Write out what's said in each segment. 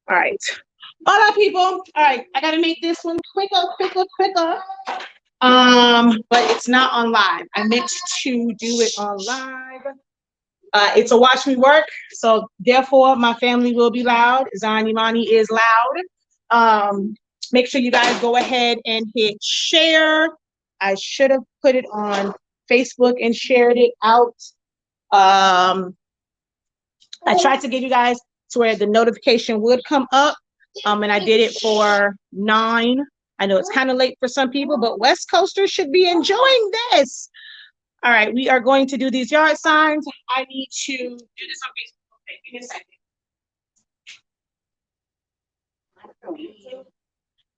All right. Hola, people. All right, I gotta make this one quicker. But it's not on live. I meant to do it on live. It's a watch me work, so therefore my family will be loud. Zion Imani is loud. Make sure you guys go ahead and hit share. I should have put it on Facebook and shared it out. I tried to get you guys to where the notification would come up. And I did it for 9. I know it's kind of late for some people, but West Coasters should be enjoying this. All right, we are going to do these yard signs. I need to do this on Facebook. Okay, give me a second.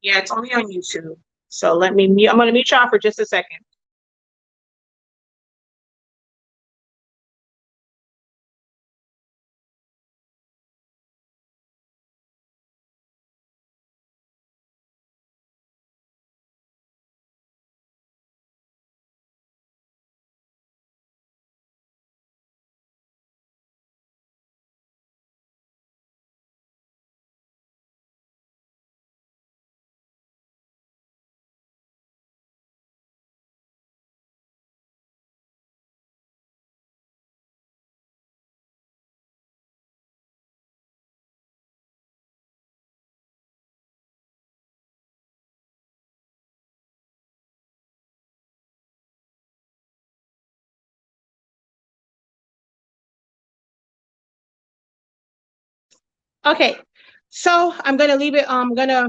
Yeah, it's only on YouTube. So let me mute. I'm going to mute y'all for just a second. Okay, so I'm gonna leave it. I'm gonna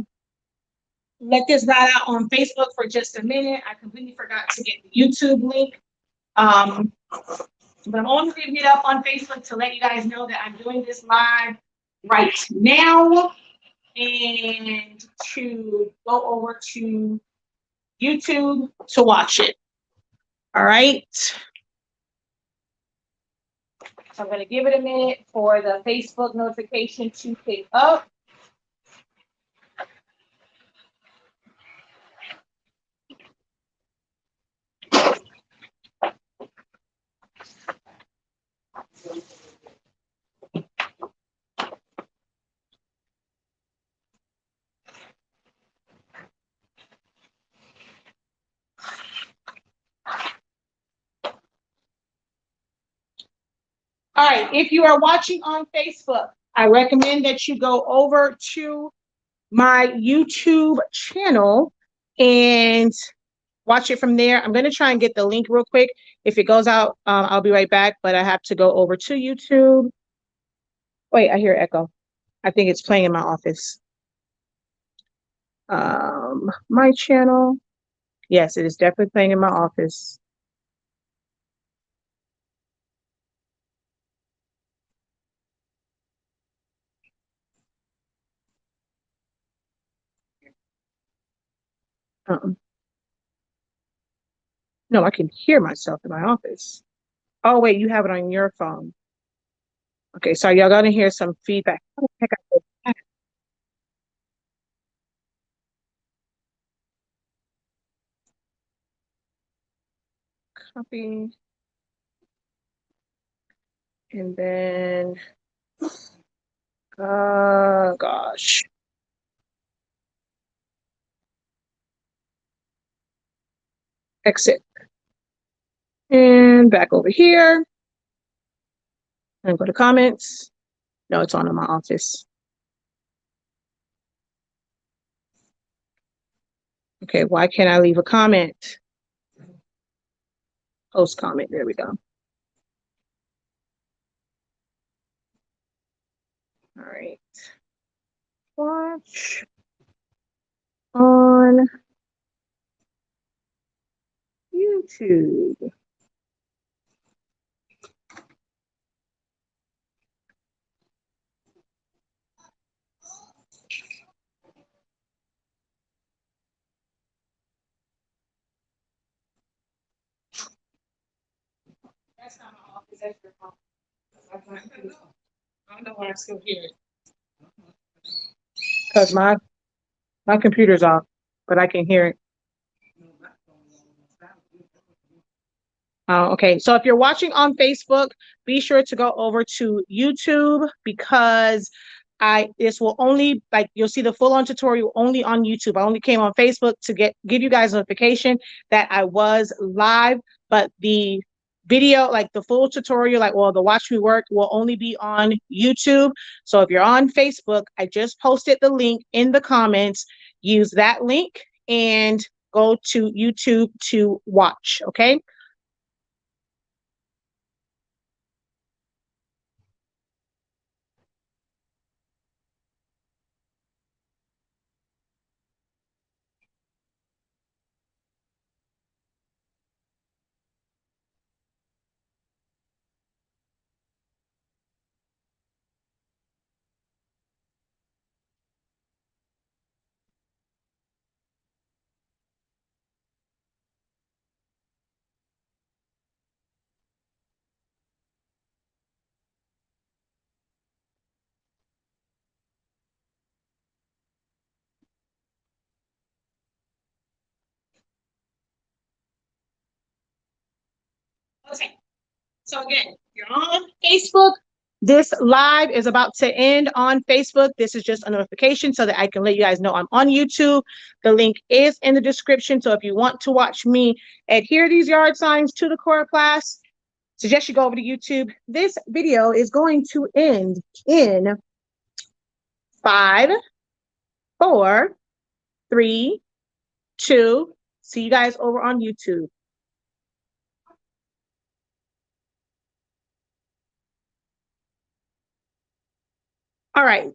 let this ride out on Facebook for just a minute. I completely forgot to get the YouTube link. But I'm only leaving it up on Facebook to let you guys know that I'm doing this live right now, and to go over to YouTube to watch it. All right. So I'm going to give it a minute for the Facebook notification to pick up. All right, if you are watching on Facebook, I recommend that you go over to my YouTube channel and watch it from there. I'm going to try and get the link real quick. If it goes out, I'll be right back, but I have to go over to YouTube. Wait, I hear echo. I think it's playing in my office. My channel. Yes, it is definitely playing in my office. No, I can hear myself in my office. Oh, wait, you have it on your phone. Okay, so y'all gonna hear some feedback. Oh, heck, copy. And then, gosh. Exit. And back over here. And go to comments. No, it's on in my office. Okay, why can't I leave a comment? Post comment, there we go. All right. Watch on YouTube. That's not my office, that's your phone. I don't know why I still hear it. Because my computer's off, but I can hear it. Okay, so if you're watching on Facebook, be sure to go over to YouTube because this will only, like, you'll see the full on tutorial only on YouTube. I only came on Facebook to give you guys notification that I was live, but the video, like the full tutorial, like, well, the watch me work will only be on YouTube. So if you're on Facebook, I just posted the link in the comments. Use that link and go to YouTube to watch, okay? Okay. So again, you're on Facebook. This live is about to end on Facebook. This is just a notification so that I can let you guys know I'm on YouTube. The link is in the description. So if you want to watch me adhere these yard signs to the Coroplast, suggest you go over to YouTube. This video is going to end in 5, 4, 3, 2. See you guys over on YouTube. All right.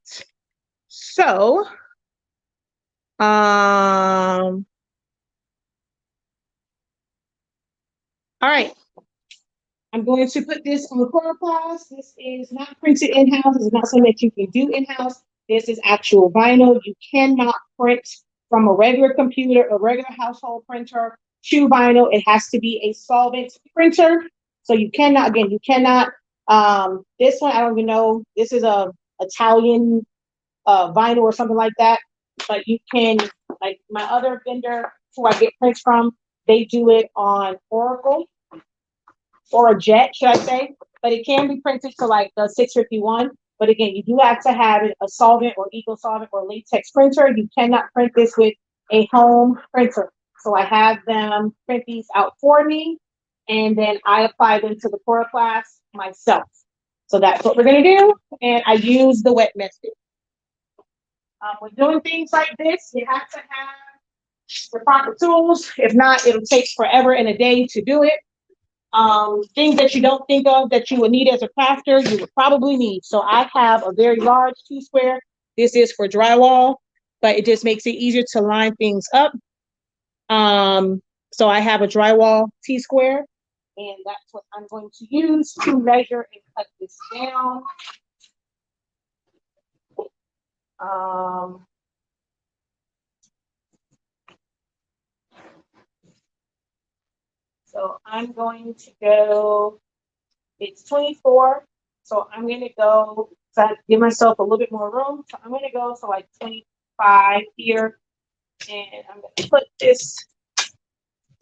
So, all right. I'm going to put this on the Coroplast. This is not printed in-house. This is not something that you can do in-house. This is actual vinyl. You cannot print from a regular computer, a regular household printer to vinyl. It has to be a solvent printer. So you cannot, again, you cannot, this one, I don't even know, this is a Italian vinyl or something like that. But you can, like my other vendor who I get prints from, they do it on Oracle or a jet, should I say, but it can be printed to like the 651. But again, you do have to have a solvent or eco solvent or latex printer. You cannot print this with a home printer. So I have them print these out for me, and then I apply them to the Coroplast myself. So that's what we're gonna do, and I use the wet method. When doing things like this, you have to have the proper tools. If not, it'll take forever and a day to do it. Things that you don't think of that you would need as a crafter, you would probably need. So I have a very large T-square. This is for drywall, but it just makes it easier to line things up. So I have a drywall T-square, and that's what I'm going to use to measure and cut this down. So I'm going to go, it's 24. So I'm going to go, so I give myself a little bit more room. So I'm going to go to like 25 here. And I'm going to put this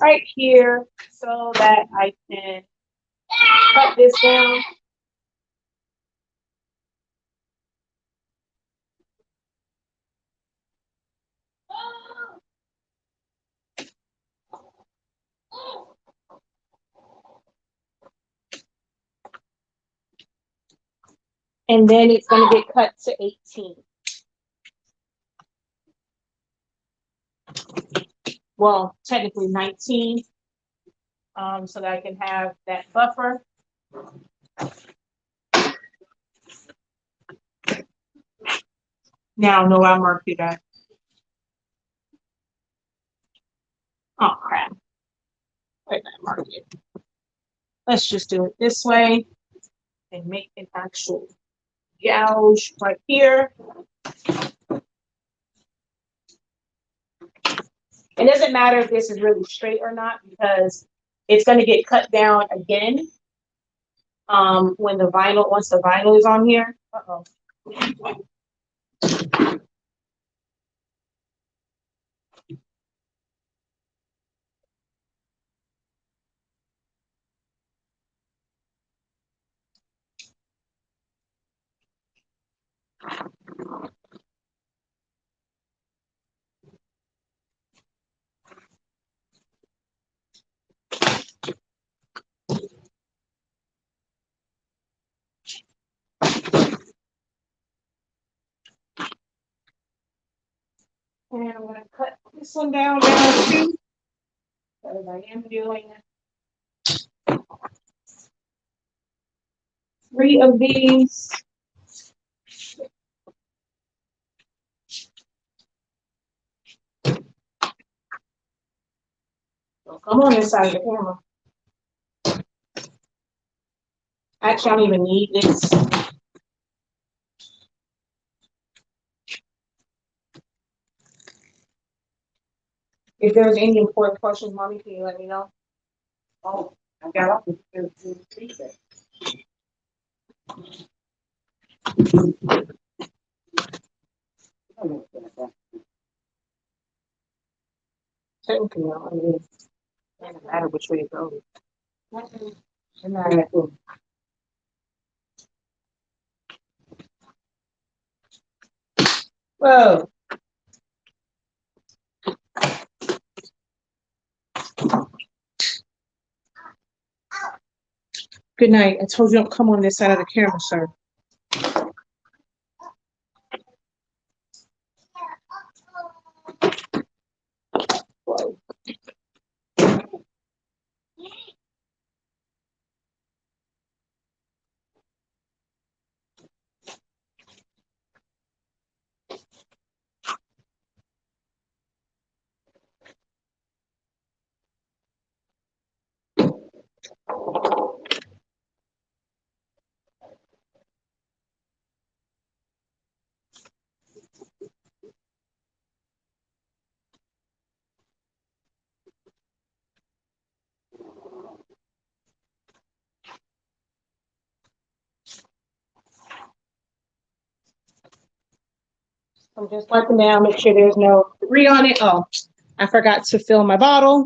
right here so that I can cut this down. And then it's going to get cut to 18. Well, technically 19, so that I can have that buffer. Now, no, I marked it at. Oh, crap. Wait, I marked it. Let's just do it this way and make an actual gouge right here. It doesn't matter if this is really straight or not, because it's going to get cut down again when the vinyl, once the vinyl is on here. Uh-oh. And I'm going to cut this one down too, because I am doing 3 of these. So come on this side of the camera. Actually, I don't even need this. If there's any important questions, Mommy, can you let me know? Oh, I got up with the reset. Technically, no, I mean, it doesn't matter which way it goes. Doesn't matter. Whoa. Good night. I told you don't come on this side of the camera, sir. Whoa. I'm just wiping down, make sure there's no debris on it. Oh, I forgot to fill my bottle.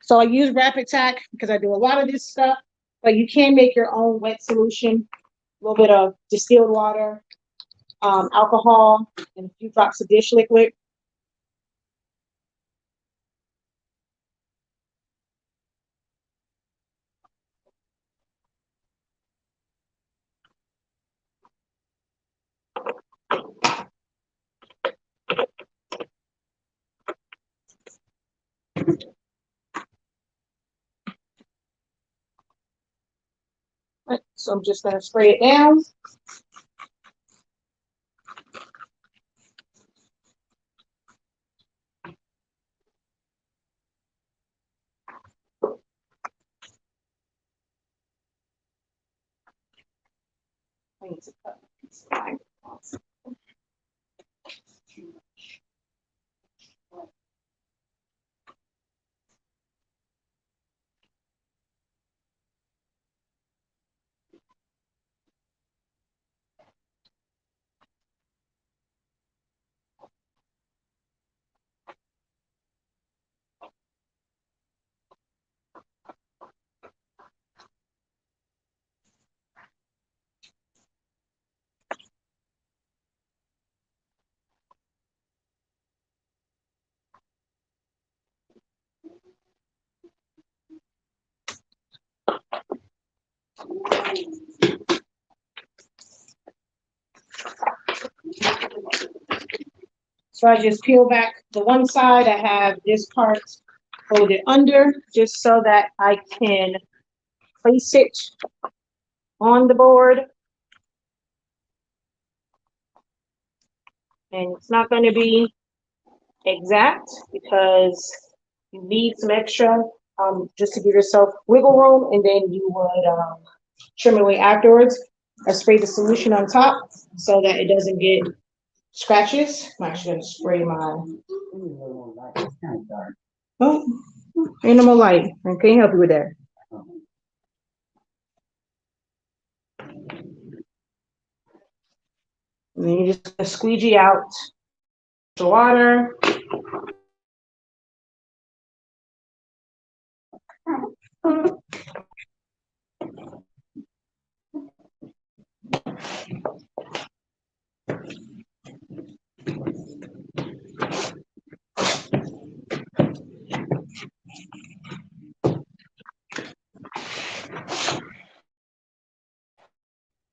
So I use Rapid Tack because I do a lot of this stuff, but you can make your own wet solution. A little bit of distilled water, alcohol, and a few drops of dish liquid. Right, so I'm just going to spray it down. I need to cut a piece of line off. So I just peel back the one side. I have this part folded under just so that I can place it on the board. And it's not going to be exact because you need some extra just to give yourself wiggle room, and then you would trim it away afterwards. I spray the solution on top so that it doesn't get scratches. I'm actually going to spray mine. Oh, animal light. I can't help you with that. And then you just squeegee out the water.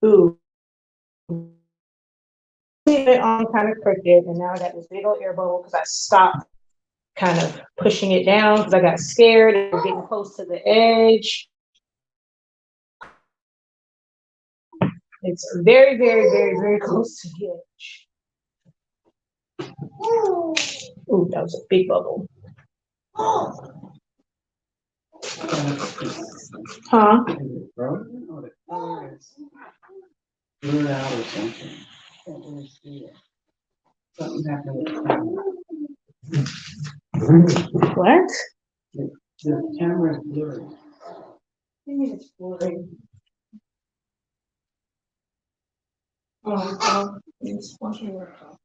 Ooh. on kind of crooked, and now I got this big old air bubble because I stopped kind of pushing it down because I got scared and getting close to the edge. It's very, very, very, very close to the edge. Ooh, that was a big bubble. Huh? Blew out or something. Something happened with the camera. What? The camera is blurry. Maybe it's blurry. It's washing your car.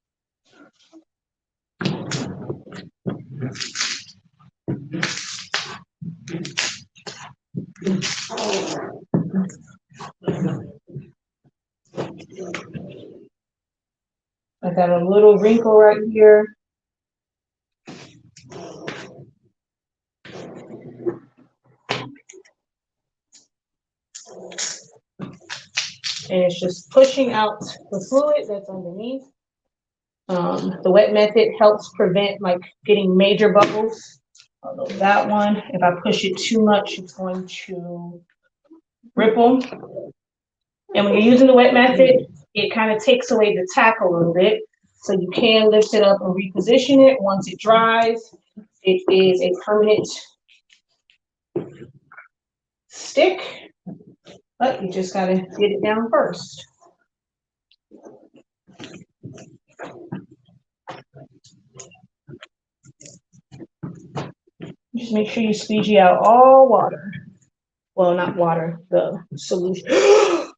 I got a little wrinkle right here. And it's just pushing out the fluid that's underneath. The wet method helps prevent like getting major bubbles. Although that one, if I push it too much, it's going to ripple. And when you're using the wet method, it kind of takes away the tack a little bit. So you can lift it up and reposition it. Once it dries, it is a permanent stick, but you just gotta get it down first. Just make sure you squeegee out all water. Well, not water, the solution. Oh,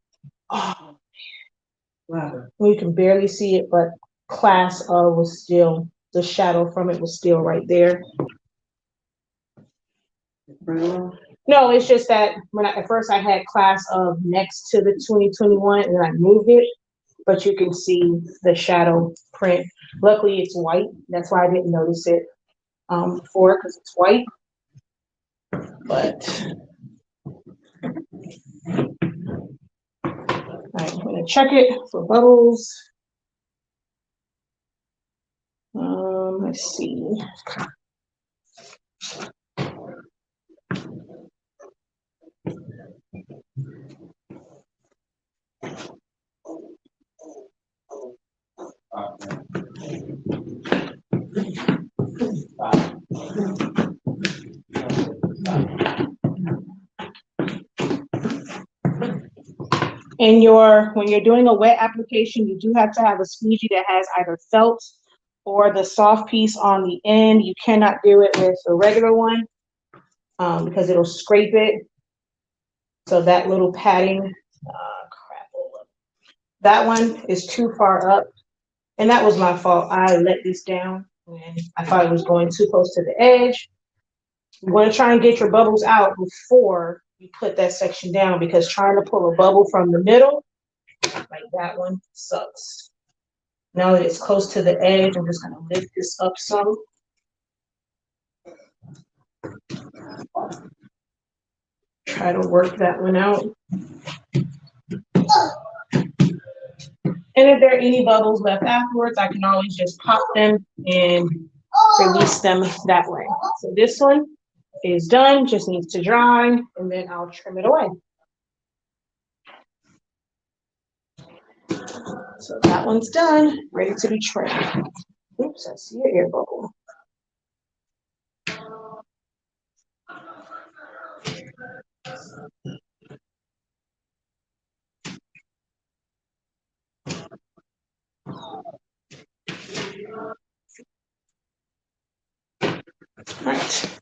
wow. Well, you can barely see it, but class of was still, the shadow from it was still right there. No, it's just that when at first I had class of next to the 2021 and I moved it, but you can see the shadow print. Luckily, it's white. That's why I didn't notice it before, because it's white. But all right, I'm gonna check it for bubbles. Let's see. And when you're doing a wet application, you do have to have a squeegee that has either felt or the soft piece on the end. You cannot do it with a regular one because it'll scrape it. So that little padding, that one is too far up. And that was my fault. I let this down and I thought it was going too close to the edge. You want to try and get your bubbles out before you put that section down, because trying to pull a bubble from the middle, like that one, sucks. Now that it's close to the edge, I'm just going to lift this up some. Try to work that one out. And if there are any bubbles left afterwards, I can always just pop them and release them that way. So this one is done, just needs to dry, and then I'll trim it away. So that one's done, ready to be trimmed. Oops, I see an air bubble. All right,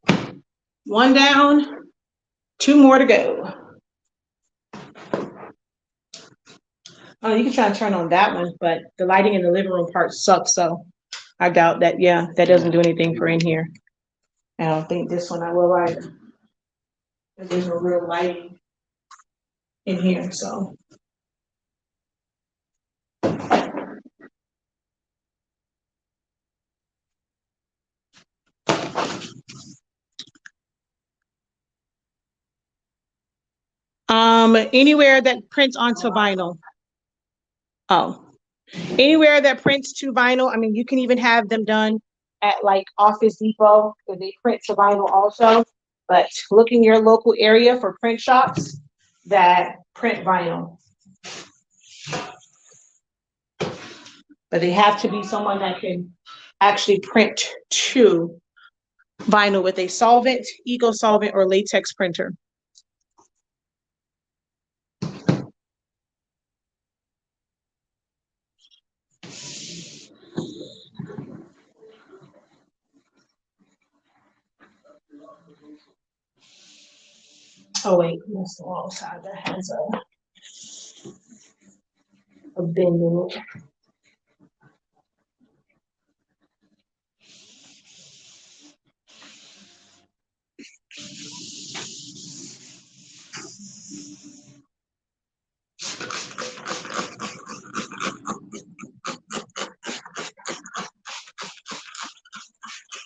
one down, two more to go. Oh, you can try to turn on that one, but the lighting in the living room part sucks, so I doubt that. Yeah, that doesn't do anything for in here. I don't think this one I will either. There's no real lighting in here, so. Anywhere that prints onto vinyl. Oh, Anywhere that prints to vinyl, I mean, you can even have them done at like Office Depot, because they print to vinyl also. But look in your local area for print shops that print vinyl. But they have to be someone that can actually print to vinyl with a solvent, eco solvent, or latex printer. Oh wait, that's the wrong side. That has a bend in it.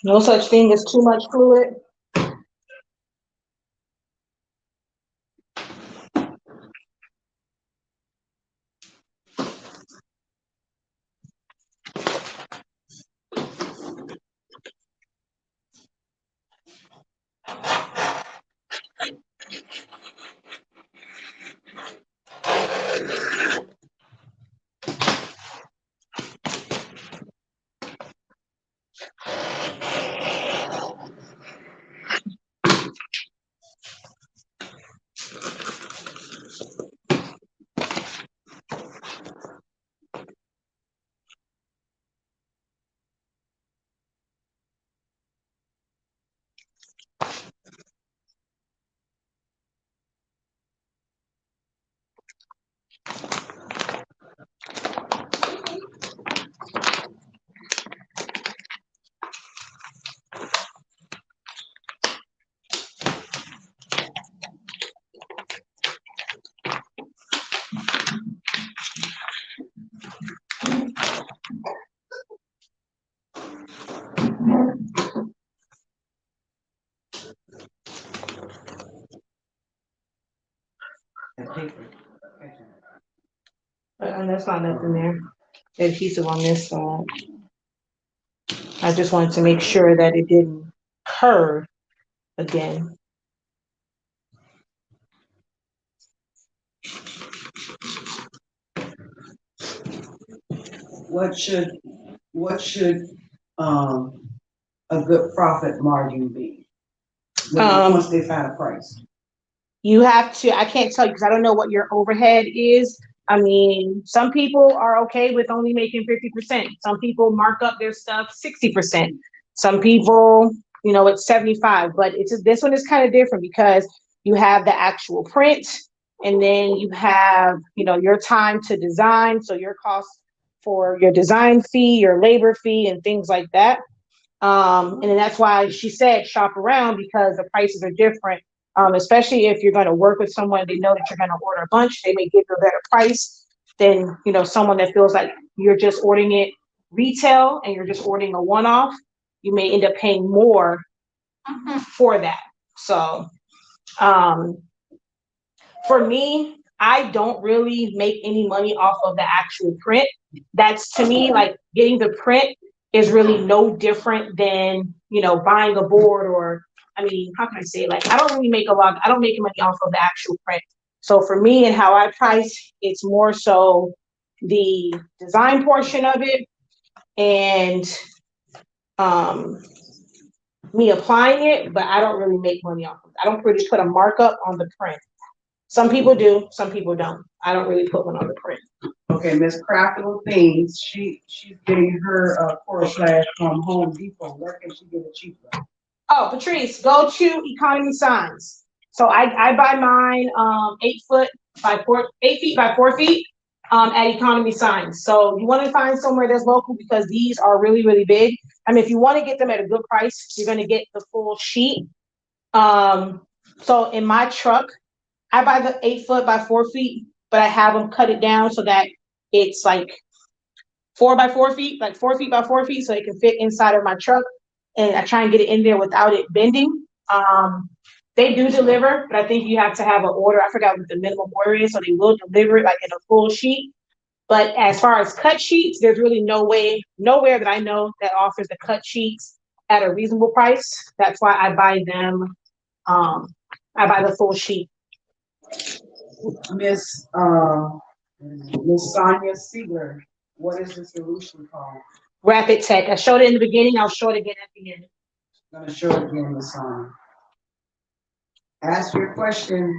No such thing as too much fluid. And that's not nothing there. Adhesive on this side. I just wanted to make sure that it didn't curve again. What should a good profit margin be? Once they find a price. You have to, I can't tell you because I don't know what your overhead is. I mean, some people are okay with only making 50%. Some people mark up their stuff 60%. Some people, you know, it's 75, but this one is kind of different because you have the actual print and then you have, you know, your time to design. So your cost for your design fee, your labor fee, and things like that. And then that's why she said shop around because the prices are different. Especially if you're going to work with someone, they know that you're going to order a bunch, they may give you a better price than, you know, someone that feels like you're just ordering it retail and you're just ordering a one-off. You may end up paying more for that. So for me, I don't really make any money off of the actual print. That's to me, like getting the print is really no different than, you know, buying a board or, I mean, how can I say it? Like, I don't really make I don't make money off of the actual print. So for me and how I price, it's more so the design portion of it and me applying it, but I don't really make money off of it. I don't really put a markup on the print. Some people do, some people don't. I don't really put one on the print. Okay, Miss Craftable Things, she's getting her Coroplast from Home Depot. Where can she get it cheaper? Oh, Patrice, go to Economy Signs. So I buy mine 8 feet by 4 feet at Economy Signs. So you want to find somewhere that's local because these are really, really big. I mean, if you want to get them at a good price, you're going to get the full sheet. So in my truck, I buy the 8 foot by 4 feet, but I have them cut it down so that it's like 4 by 4 feet, like 4 feet by 4 feet, so it can fit inside of my truck. And I try and get it in there without it bending. They do deliver, but I think you have to have an order. I forgot what the minimum order is, so they will deliver it like in a full sheet. But as far as cut sheets, there's really nowhere that I know that offers the cut sheets at a reasonable price. That's why I buy them. I buy the full sheet. Miss Sonia Siegler, what is the solution called? Rapid Tech. I showed it in the beginning. I'll show it again at the end. I'm gonna show it again, Miss Sonia. Ask your question.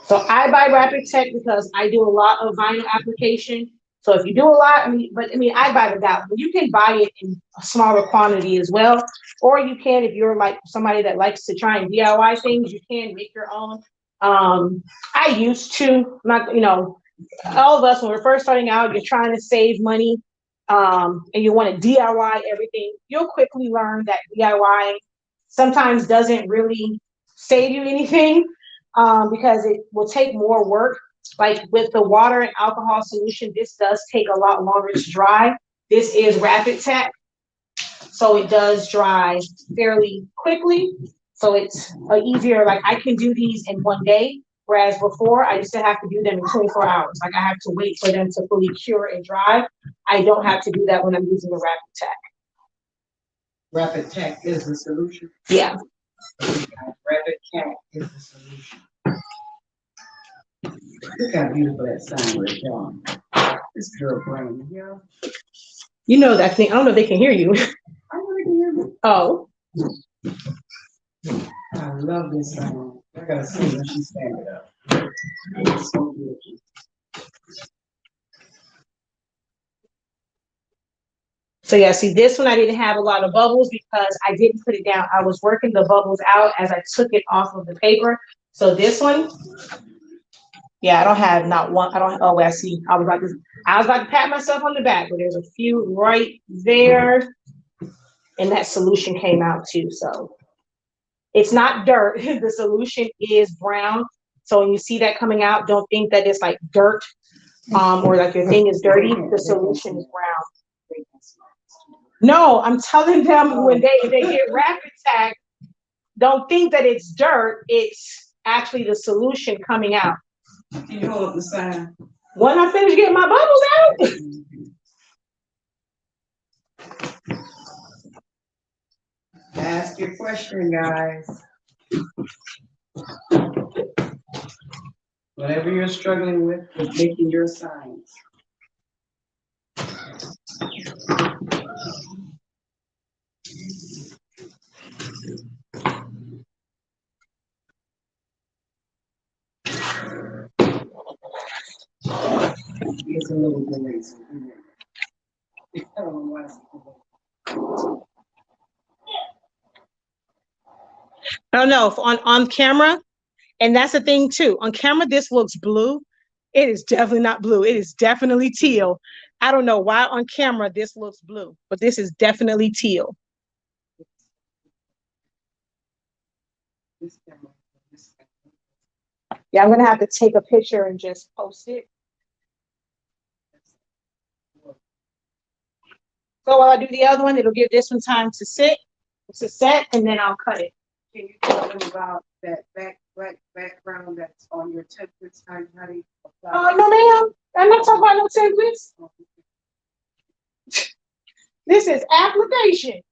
So I buy Rapid Tech because I do a lot of vinyl application. So if you do a lot, I buy the gallon. You can buy it in a smaller quantity as well. Or you can, if you're like somebody that likes to try and DIY things, you can make your own. I used to, all of us, when we're first starting out, you're trying to save money, and you want to DIY everything. You'll quickly learn that DIY sometimes doesn't really save you anything, because it will take more work. Like with the water and alcohol solution, this does take a lot longer to dry. This is Rapid Tech, so it does dry fairly quickly. So it's easier, like I can do these in one day, whereas before I used to have to do them in 24 hours. Like I have to wait for them to fully cure and dry. I don't have to do that when I'm using the Rapid Tech. Rapid Tech is the solution. Yeah. Rapid Tech is the solution. Look how beautiful that sound was, y'all. This girl brain, yeah. You know that thing. I don't know if they can hear you. I know they can hear me. Oh. I love this sound. I gotta see when she stand it up. It's so beautiful. So yeah, see this one I didn't have a lot of bubbles because I didn't put it down. I was working the bubbles out as I took it off of the paper. So this one, yeah, I don't have not one. Oh, I see. I was about to pat myself on the back, but there's a few right there, and that solution came out too. So it's not dirt. The solution is brown. So when you see that coming out, don't think that it's like dirt, or like your thing is dirty. The solution is brown. No, I'm telling them when they get Rapid Tech, don't think that it's dirt. It's actually the solution coming out. Can you hold up the sign? When I finish getting my bubbles out. Ask your question, guys. Whatever you're struggling with making your signs. It's a little delay. I don't know if on camera, and that's the thing too. On camera, this looks blue. It is definitely not blue. It is definitely teal. I don't know why on camera this looks blue, but this is definitely teal. Yeah, I'm gonna have to take a picture and just post it. So while I do the other one, it'll give this one time to set, and then I'll cut it. Can you tell them about that background that's on your templates? How do you apply? Oh, no, ma'am. I'm not talking about no templates. This is application.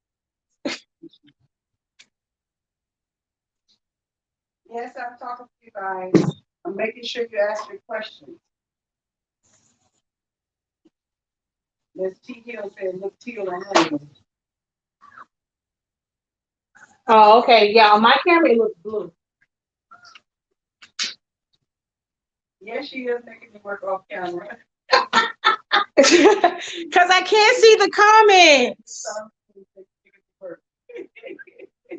Yes, I'm talking to you guys. I'm making sure you ask your questions. Miss T. Hill said, look teal on her. Oh, okay. Yeah, on my camera, it looks blue. Yes, she is making me work off camera. Because I can't see the comments.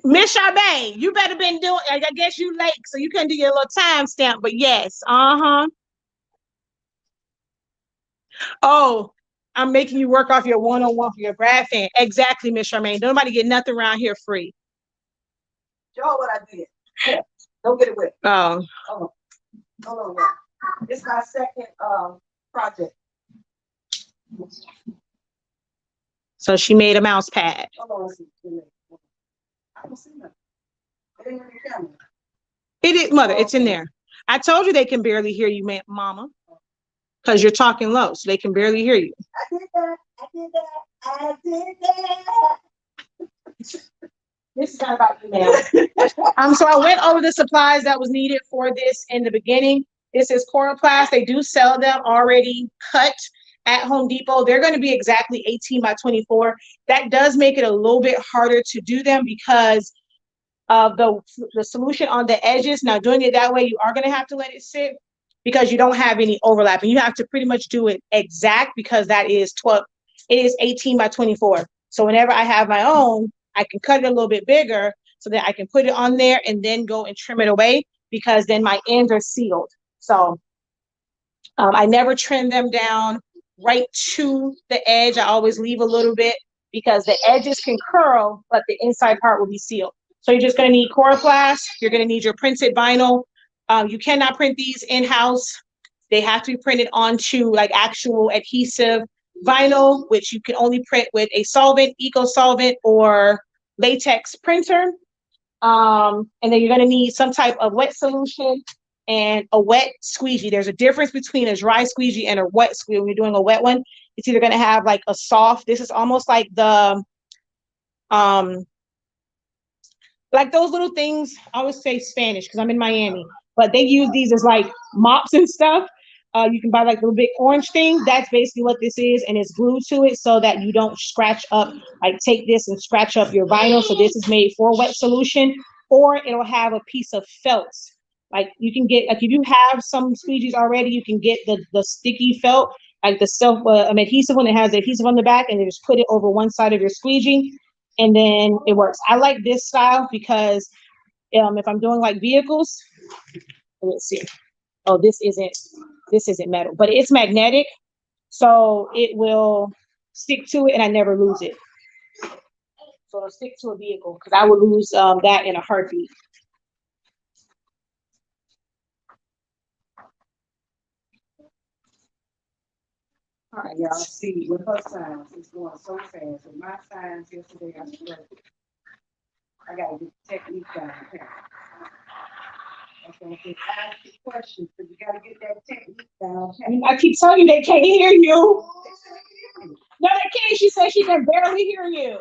Miss Charmaine, you better been doing, I guess you late, so you couldn't do your little timestamp, but yes, Oh, I'm making you work off your one-on-one for your graphing. Exactly, Miss Charmaine. Nobody get nothing around here free. Show what I did. Yeah. Don't get it wet. Oh. Hold on. Yeah. It's my second project. So she made a mouse pad. Hold on. I don't see nothing. It ain't in the camera. It is, mother, it's in there. I told you they can barely hear you, mama, because you're talking low, so they can barely hear you. I did that. I did that. I did that. This is not about you, ma'am. So I went over the supplies that was needed for this in the beginning. This is Coroplast. They do sell them already cut at Home Depot. They're going to be exactly 18 by 24. That does make it a little bit harder to do them because of the solution on the edges. Now, doing it that way, you are going to have to let it sit because you don't have any overlap. And you have to pretty much do it exact because that is 12. It is 18 by 24. So whenever I have my own, I can cut it a little bit bigger so that I can put it on there and then go and trim it away because then my ends are sealed. So I never trim them down right to the edge. I always leave a little bit because the edges can curl, but the inside part will be sealed. So you're just going to need Coroplast. You're going to need your printed vinyl. You cannot print these in-house. They have to be printed onto like actual adhesive vinyl, which you can only print with a solvent, eco solvent, or latex printer. And then you're going to need some type of wet solution and a wet squeegee. There's a difference between a dry squeegee and a wet squeegee. When you're doing a wet one, it's either going to have like a soft, this is almost like the like those little things. I always say Spanish because I'm in Miami, but they use these as like mops and stuff. You can buy like a little big orange thing. That's basically what this is, and it's glued to it so that you don't scratch up, like take this and scratch up your vinyl. So this is made for wet solution, or it'll have a piece of felt. Like you can get, like if you have some squeegees already, you can get the sticky felt, like the adhesive one that has the adhesive on the back, and then just put it over one side of your squeegee, and then it works. I like this style because if I'm doing like vehicles, let's see. Oh, this isn't metal, but it's magnetic, so it will stick to it and I never lose it. So it'll stick to a vehicle because I would lose that in a heartbeat. All right, y'all see with her signs, it's going so fast. With my signs yesterday, I gotta get the technique down. Okay, ask the questions, but you gotta get that technique down. I keep telling you they can't hear you. No, they can't. She said she can barely hear you.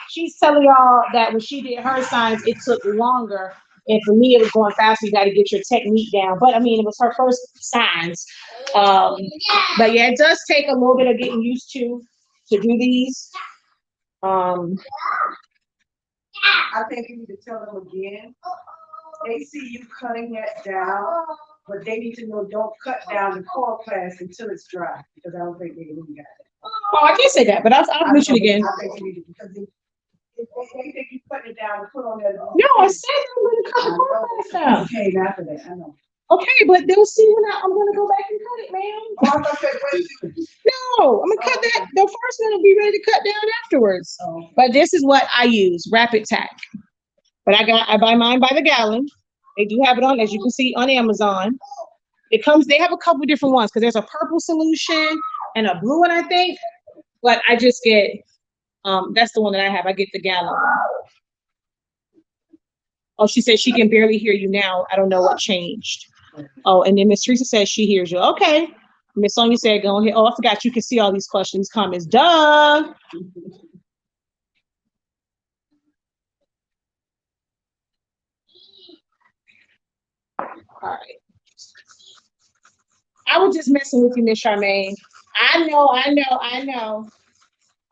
She's telling y'all that when she did her signs, it took longer. And for me, it was going faster. You got to get your technique down. But I mean, it was her first signs. But yeah, it does take a little bit of getting used to do these. I think you need to tell them again. They see you cutting that down, but they need to know don't cut down the Coroplast until it's dry, because I don't think they really got it. Oh, I can't say that, but I'll mention it again. I think you need to, because if they think you cut it down and put on that. No, I said I'm going to cut the Coroplast down. Okay, after that, I know. Okay, but they'll see when I'm going to go back and cut it, ma'am. Oh, I thought that was No, I'm going to cut that. The first one will be ready to cut down afterwards. Oh. But this is what I use, Rapid Tack. But I buy mine by the gallon. They do have it on, as you can see, on Amazon. They have a couple different ones because there's a purple solution and a blue one, I think. But I just get, that's the one that I have. I get the gallon. Oh, she said she can barely hear you now. I don't know what changed. Oh, and then Miss Teresa says she hears you. Okay. Miss Sonia said, go ahead. Oh, I forgot you can see all these questions, comments. Duh. All right. I was just messing with you, Miss Charmaine. I know.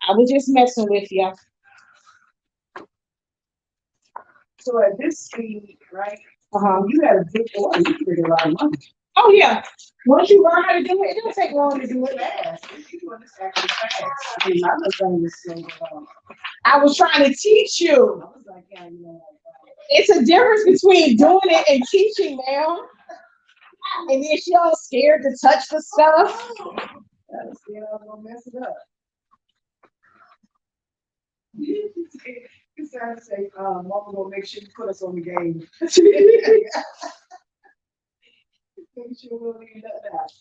I was just messing with you. So at this speed, right? You had a big order. You figured a lot of money. Oh yeah. Once you learn how to do it, it don't take long to do it. Fast. You doing this actually fast. I mean, I was doing this slow. I was trying to teach you. I was like, yeah, you know. It's a difference between doing it and teaching, ma'am. And then she all scared to touch the stuff. I was scared I was gonna mess it up. You started to say, Mama gonna make sure you put us on the game.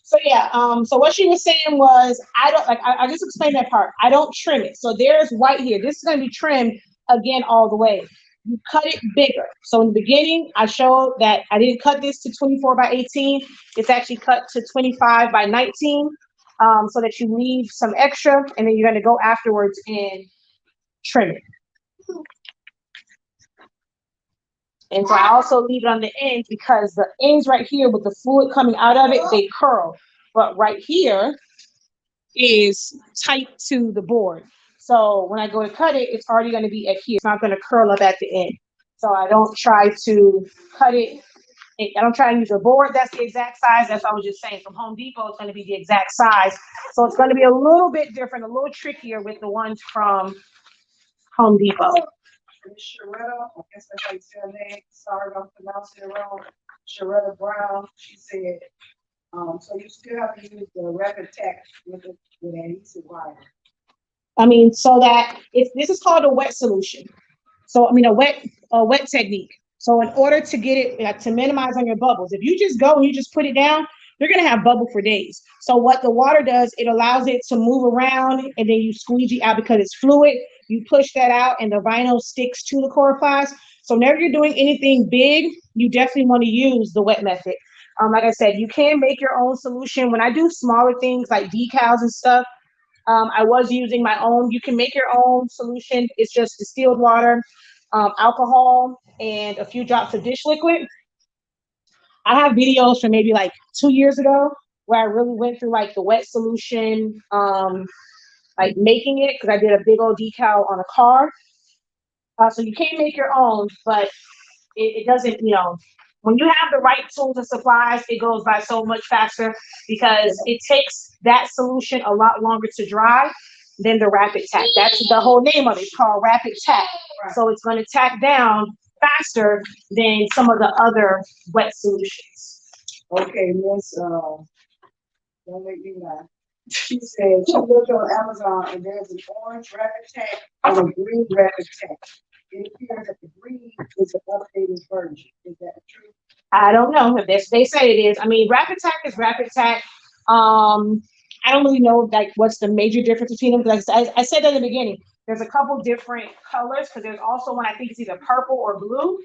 So yeah, so what she was saying was, I just explained that part. I don't trim it. So there's white here. This is gonna be trimmed again all the way. you cut it bigger. So in the beginning, I showed that I didn't cut this to 24 by 18. It's actually cut to 25 by 19, so that you leave some extra, and then you're going to go afterwards and trim it. And so I also leave it on the ends because the ends right here with the fluid coming out of it, they curl. But right here is tight to the board. So when I go to cut it, it's already going to be adhered. It's not going to curl up at the end. So I don't try to cut it. I don't try to use a board that's the exact size. That's what I was just saying. From Home Depot, it's going to be the exact size. So it's going to be a little bit different, a little trickier with the ones from Home Depot. Sharetta, I guess that's how you say her name. Sorry if I'm pronouncing it wrong. Sharetta Brown, she said, so you still have to use the rapid tack with adhesive wire. I mean, so that this is called a wet solution. So I mean, a wet technique. So in order to get it to minimize on your bubbles, if you just go and you just put it down, you're gonna have bubble for days. So what the water does, it allows it to move around, and then you squeegee out because it's fluid. You push that out, and the vinyl sticks to the Coroplast. So whenever you're doing anything big, you definitely want to use the wet method. Like I said, you can make your own solution. When I do smaller things like decals and stuff, I was using my own. You can make your own solution. It's just distilled water, alcohol, and a few drops of dish liquid. I have videos from maybe like 2 years ago where I really went through like the wet solution, like making it, because I did a big old decal on a car. So you can make your own, but it doesn't, when you have the right tools and supplies, it goes by so much faster because it takes that solution a lot longer to dry than the rapid tack. That's the whole name of it. It's called rapid tack. Right. So it's going to tack down faster than some of the other wet solutions. Okay, Miss, don't make me laugh. She said she looked on Amazon and there's an orange rapid tack and a green rapid tack. It appears that the green is an updated version. Is that true? I don't know if they say it is. I mean, rapid tack is rapid tack. I don't really know like what's the major difference between them. Because I said that in the beginning, there's a couple different colors because there's also one I think it's either purple or blue.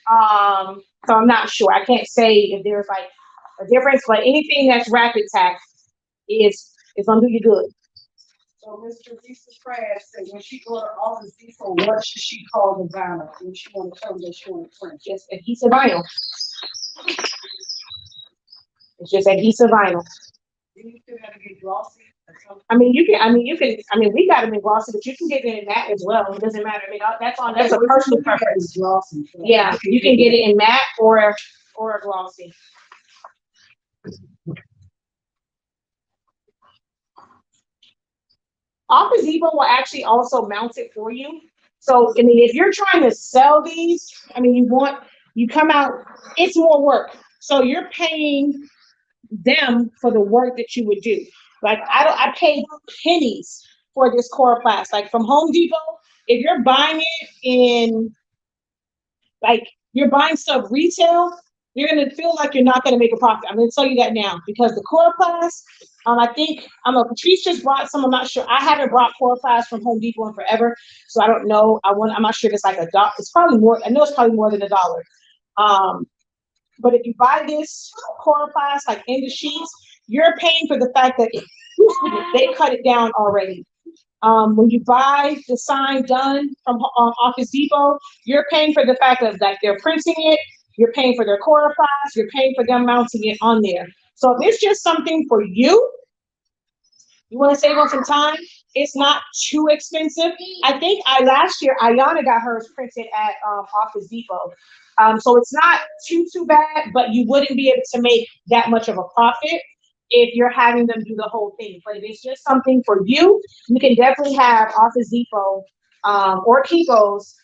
So I'm not sure. I can't say if there's like a difference, but anything that's rapid tack is gonna do you good. So Mr. Lisa Pratt said when she go to Office Depot, what should she call the vinyl? When she want to tell them that she want to print? Just adhesive vinyl. It's just adhesive vinyl. Do you still have to get glossy? We got them in glossy, but you can get it in matte as well. It doesn't matter. I mean, that's a personal preference. Glossy. Yeah, you can get it in matte or a glossy. Office Depot will actually also mount it for you. So, I mean, if you're trying to sell these, I mean, you come out, it's more work. So you're paying them for the work that you would do. Like I paid pennies for this Coroplast. Like from Home Depot, if you're buying it in, like you're buying stuff retail, you're gonna feel like you're not gonna make a profit. I'm gonna tell you that now because the Coroplast, I think Patrice just brought some. I'm not sure. I haven't brought Coroplast from Home Depot in forever, so I don't know. I'm not sure if it's like $1. It's probably more. I know it's probably more than $1. But if you buy this Coroplast like in the sheets, you're paying for the fact that they cut it down already. When you buy the sign done from Office Depot, you're paying for the fact that they're printing it. You're paying for their Coroplast. You're paying for them mounting it on there. So if it's just something for you, you want to save on some time, it's not too expensive. I think last year, Ayana got hers printed at Office Depot. So it's not too bad, but you wouldn't be able to make that much of a profit if you're having them do the whole thing. But if it's just something for you, you can definitely have Office Depot or Kinko's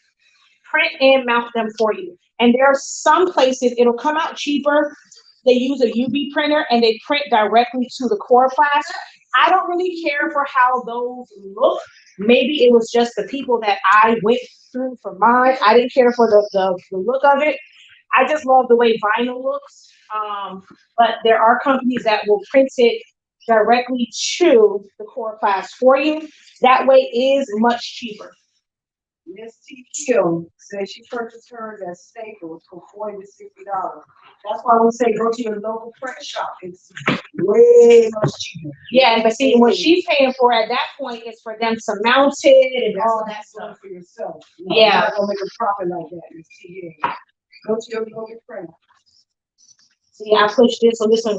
print and mount them for you. And there are some places it'll come out cheaper. They use a UV printer and they print directly to the Coroplast. I don't really care for how those look. Maybe it was just the people that I went through for mine. I didn't care for the look of it. I just love the way vinyl looks. But there are companies that will print it directly to the Coroplast for you. That way it is much cheaper. Miss T. Hill says she purchased hers at Staples for $40 to $60. That's why we say go to your local print shop. It's way much cheaper. Yeah, but see, what she's paying for at that point is for them to mount it and all that stuff. For yourself. No, Yeah. You're not gonna make a profit like that, Miss T. Hill. Go to your local print. See, I pushed this, so this one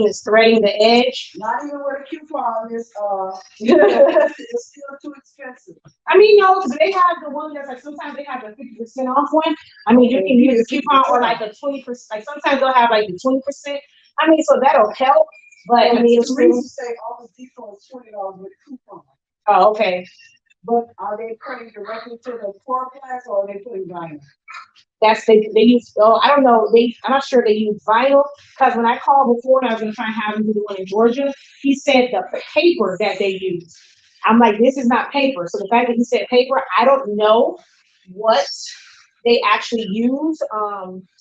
is threading the edge. Not even with a coupon, it's still too expensive. I mean, no, because they have the one that's like, sometimes they have a 50% off one. I mean, you can use a coupon or like a 20%, like sometimes they'll have like the 20%. I mean, so that'll help, but I mean, it's the still. reason say Office Depot is $20 with a coupon. Oh, okay. But are they printing directly to the Coroplast or are they putting vinyl? That's they use. Oh, I don't know. I'm not sure they use vinyl, because when I called before and I was gonna try and have him do the one in Georgia, he said the paper that they use. I'm like, this is not paper. So the fact that he said paper, I don't know what they actually use.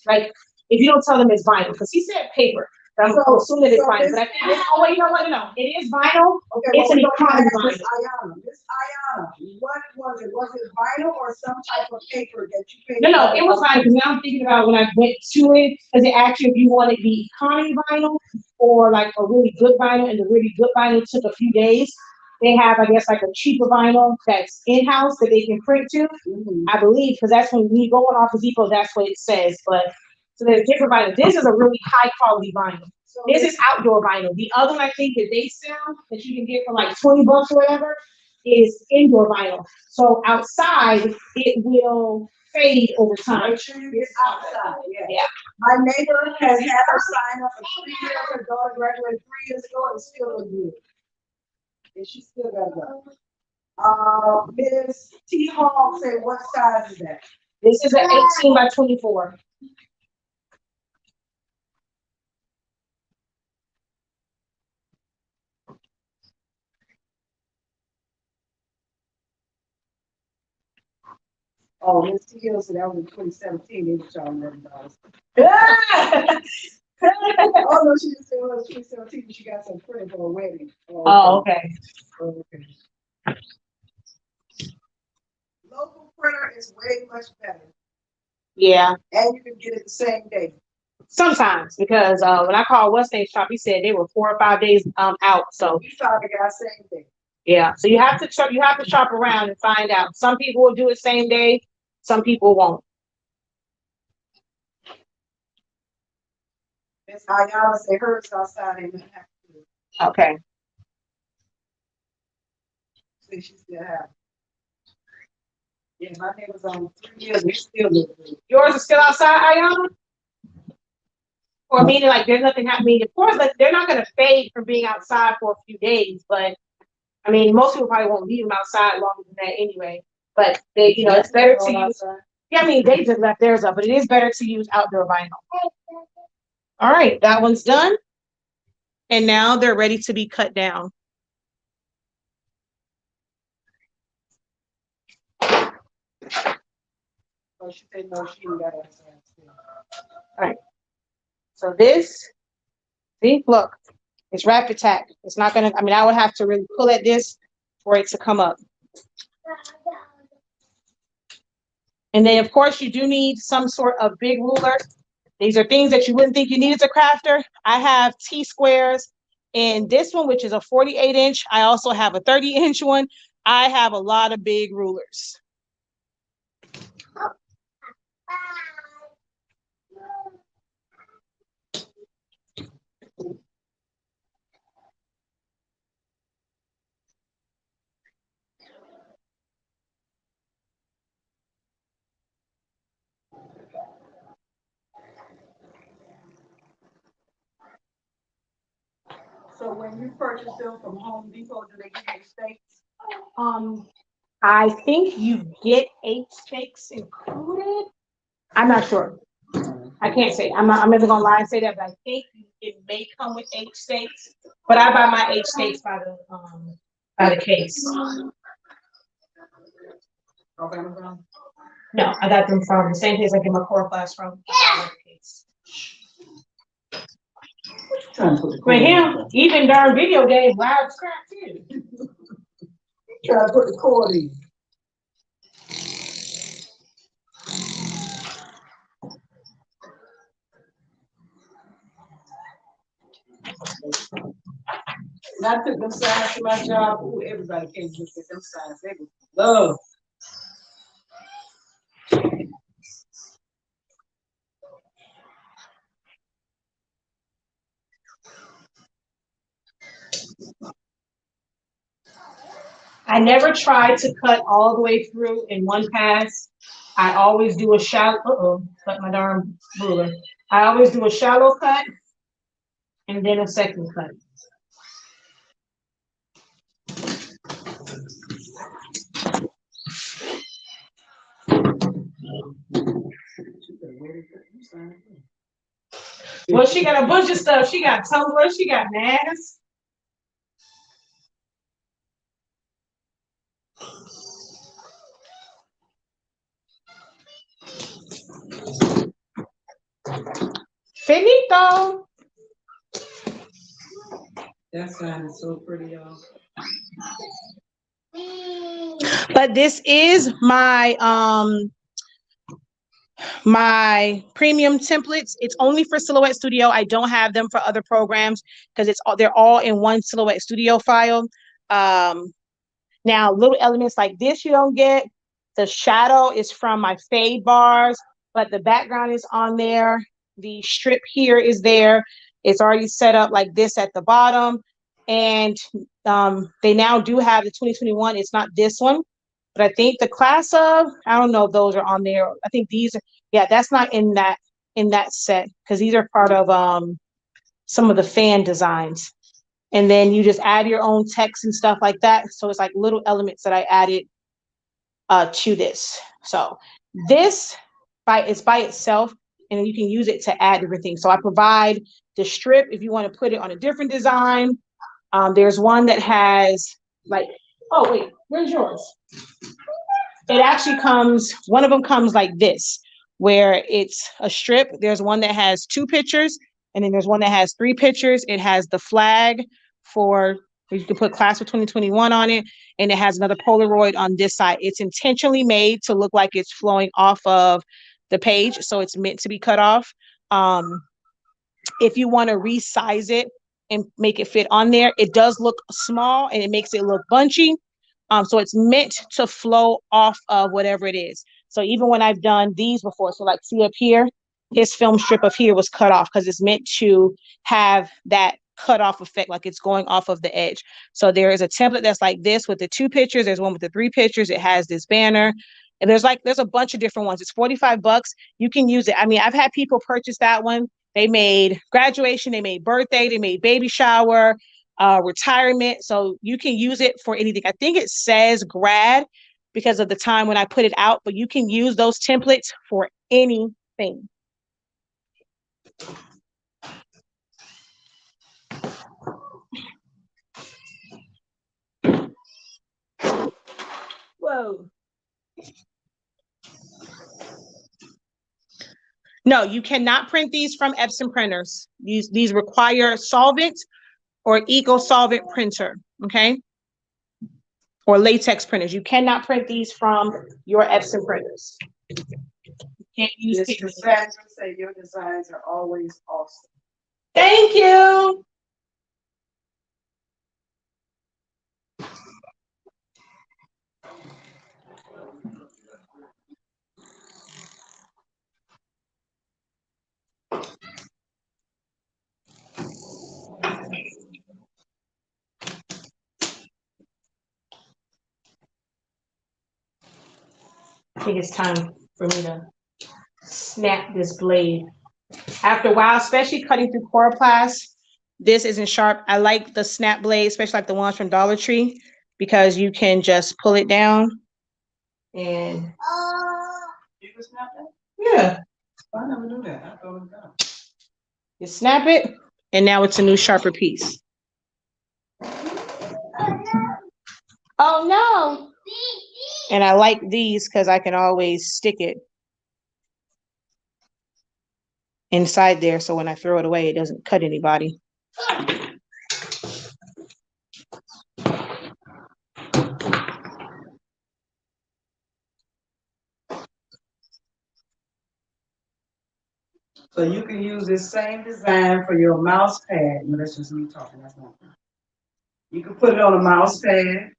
Like if you don't tell them it's vinyl, because he said paper. I'm assuming that it's vinyl. But I think oh wait, you know what? No, it is vinyl. Okay, it's an economy vinyl. Miss Ayana, what was it? Was it vinyl or some type of paper that you paid? No, it was vinyl. Because now I'm thinking about when I went to it, because it actually, if you wanted the economy vinyl or like a really good vinyl, and the really good vinyl took a few days. They have, I guess, like a cheaper vinyl that's in-house that they can print to, I believe, because that's when you go on Office Depot, that's what it says. But so there's different vinyl. This is a really high quality vinyl. So this is outdoor vinyl. The other one I think that they sell that you can get for like $20 or whatever is indoor vinyl. So outside it will fade over time. Make sure you get outside. Yeah. My neighbor has had her sign up for 3 years. Her daughter graduated 3 years ago and still looks good. And she still got go. Ms. T. Hall said, what size is that? This is an 18 by 24. Oh, Ms. T. Hill said that was in 2017. They were charging $11. Oh no, she didn't say it was 2017, but she got some print for a wedding. Oh, okay. Okay. Local printer is way much better. Yeah. And you can get it the same day. Sometimes, because when I called Weston's shop, he said they were 4 or 5 days out. So we found the guy same day. Yeah. So you have to shop around and find out. Some people will do it same day, some people won't. Miss Ayala said hers outside and didn't have to do it. Okay. So she still have. Yeah, my neighbor's on 3 years. We still look good. Yours is still outside, Ayana? Or meaning like there's nothing happening. Of course, like they're not gonna fade from being outside for a few days, but I mean most people probably won't leave them outside longer than that anyway. But they, you know, it's better to use. Yeah, I mean they just left theirs up, but it is better to use outdoor vinyl. All right, that one's done. And now they're ready to be cut down. Oh, she said no, she didn't got it. All right. So this, see, look, it's rapid tack. It's not gonna, I mean, I would have to really pull at this for it to come up. And then of course you do need some sort of big ruler. These are things that you wouldn't think you needed as a crafter. I have T-squares in this one, which is a 48-inch. I also have a 30-inch one. I have a lot of big rulers. So when you purchase them from Home Depot, do they give you steaks? I think you get 8 steaks included. I'm not sure. I can't say. I'm never gonna lie and say that, but I think it may come with 8 steaks. But I buy my 8 steaks by the case. No, I got them from the same place I get my Coroplast from. For him, even during video games, loud crap too. Try to put the cord in. And I took them signs to my job. Ooh, everybody came to look at them signs. They was love. I never try to cut all the way through in one pass. I always do a shallow, cut my darn ruler. I always do a shallow cut and then a second cut. Well, she got a bunch of stuff. She got tumblers, she got masks. Finito. That sign is so pretty, y'all. But this is my premium templates. It's only for Silhouette Studio. I don't have them for other programs because they're all in one Silhouette Studio file. Now little elements like this you don't get. The shadow is from my fade bars, but the background is on there. The strip here is there. It's already set up like this at the bottom. And they now do have the 2021. It's not this one, but I think the class of, I don't know if those are on there. I think these are, yeah, that's not in that set because these are part of some of the fan designs. And then you just add your own text and stuff like that. So it's like little elements that I added to this. So this is by itself, and you can use it to add different things. So I provide the strip if you want to put it on a different design. There's one that has like, oh wait, where's yours? It actually comes, one of them comes like this, where it's a strip. There's one that has 2 pictures, and then there's one that has 3 pictures. It has the flag for, you can put class of 2021 on it, and it has another Polaroid on this side. It's intentionally made to look like it's flowing off of the page, so it's meant to be cut off. If you want to resize it and make it fit on there, it does look small and it makes it look bunchy. So it's meant to flow off of whatever it is. So even when I've done these before, so like see up here, his film strip of here was cut off because it's meant to have that cut off effect, like it's going off of the edge. So there is a template that's like this with the 2 pictures. There's one with the 3 pictures. It has this banner. And there's a bunch of different ones. It's $45. You can use it. I mean, I've had people purchase that one. They made graduation, they made birthday, they made baby shower, retirement. So you can use it for anything. I think it says grad because of the time when I put it out, but you can use those templates for anything. Whoa. No, you cannot print these from Epson printers. These require solvent or eco-solvent printer, okay? Or latex printers. You cannot print these from your Epson printers. You can't use pigment. Say your designs are always awesome. Thank you. I think it's time for me to snap this blade. After a while, especially cutting through Coroplast, this isn't sharp. I like the snap blade, especially like the ones from Dollar Tree, because you can just pull it down and You can snap that? yeah. I never knew that. I thought it was done. You snap it, and now it's a new sharper piece. Oh no. And I like these because I can always stick it inside there, so when I throw it away, it doesn't cut anybody. So you can use this same design for your mouse pad. No, that's just me talking. That's not. You can put it on a mouse pad.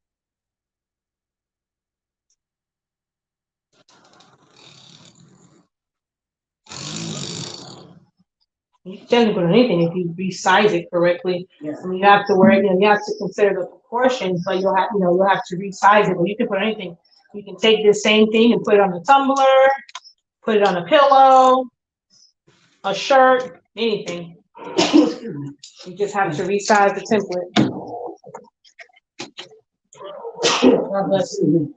You can technically put anything if you resize it correctly. Yeah. I mean, you have to worry, you know, you have to consider the proportions, but you'll have, you know, you'll have to resize it, but you can put anything. You can take this same thing and put it on a tumbler, put it on a pillow, a shirt, anything. You just have to resize the template. God bless you.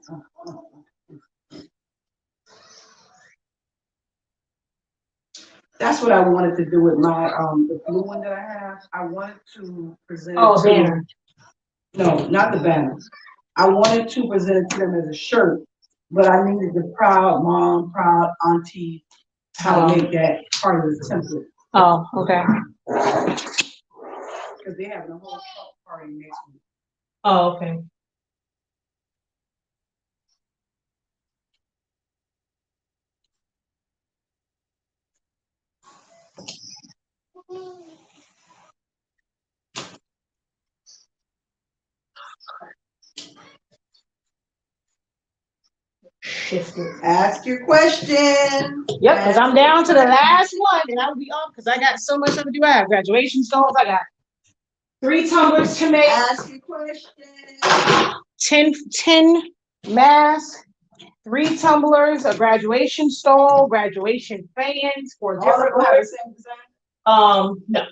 That's what I wanted to do with my the blue one that I have. I wanted to present. Oh, it to, banner. No, not the banner. I wanted to present it to them as a shirt, but I needed the proud mom, proud auntie, how to make that part of the template. Oh, okay. Because they're having a whole party next week. Oh, okay. Ask your question. Yep, because I'm down to the last one, and I'll be off because I got so much to do. I have graduation stones. I got 3 tumblers to make. Ask your question. 10 masks, 3 tumblers, a graduation stole, graduation fans for different colors. No.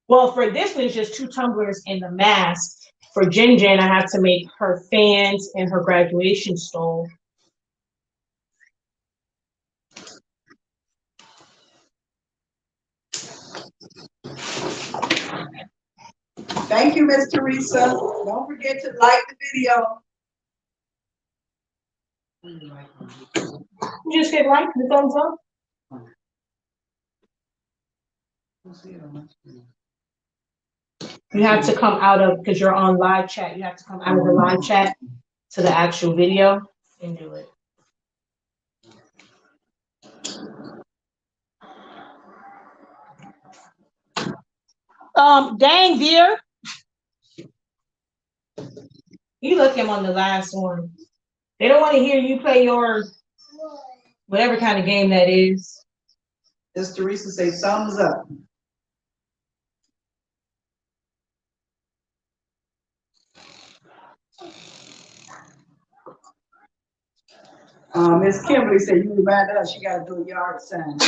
Well, for this one, it's just 2 tumblers and the mask. For Jen Jen, I have to make her fans and her graduation stole. Thank you, Miss Teresa. Don't forget to like the video. You just hit like the thumbs up. You have to come out of, because you're on live chat, you have to come out of the live chat to the actual video and do it. Dang, dear. You look him on the last one. They don't want to hear you play your whatever kind of game that is. Miss Teresa say thumbs up. Miss Kimberly said you remind us you gotta do a yard sign.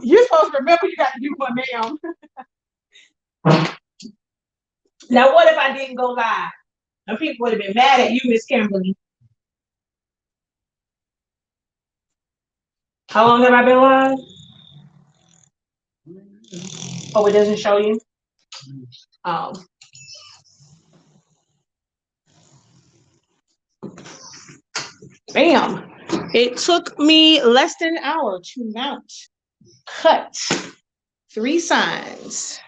You're supposed to remember you got to do one now. Now, what if I didn't go live? And people would have been mad at you, Miss Kimberly. How long have I been live? Oh, it doesn't show you? Bam. It took me less than an hour to mount, cut 3 signs.